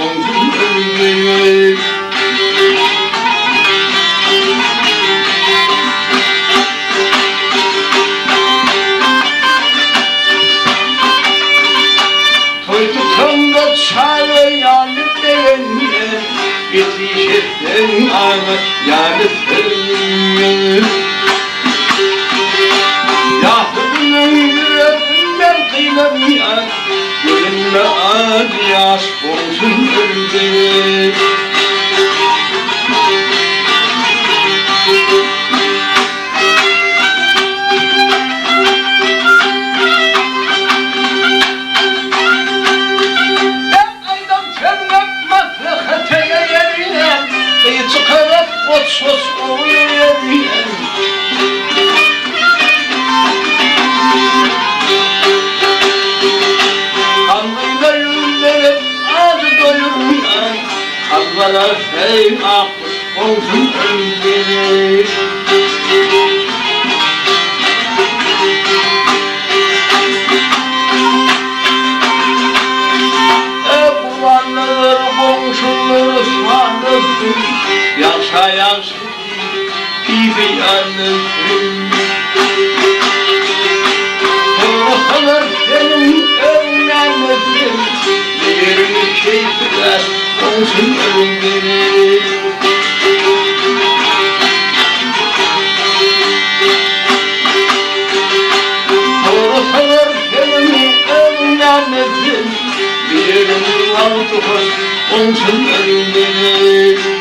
komşum ölümü. Toy tutamda çağlayan derine yetişirden ağır yarısın. Yahdının yüreğinden kıyılamıyor, gönlüme ağır yaş komşum öldü. Çıkarak ot oluyor. Kanlıyla yüzleri acı doyurmayan kalbara şey akmış komşum öldü. Bulanır komşuları sanırsın, yaşayansın gibi yanırsın. Korkulur senin önlenirsin, yerini keyifler komşun öldürür. Korkulur senin önlenirsin, yerini komşun öldürür.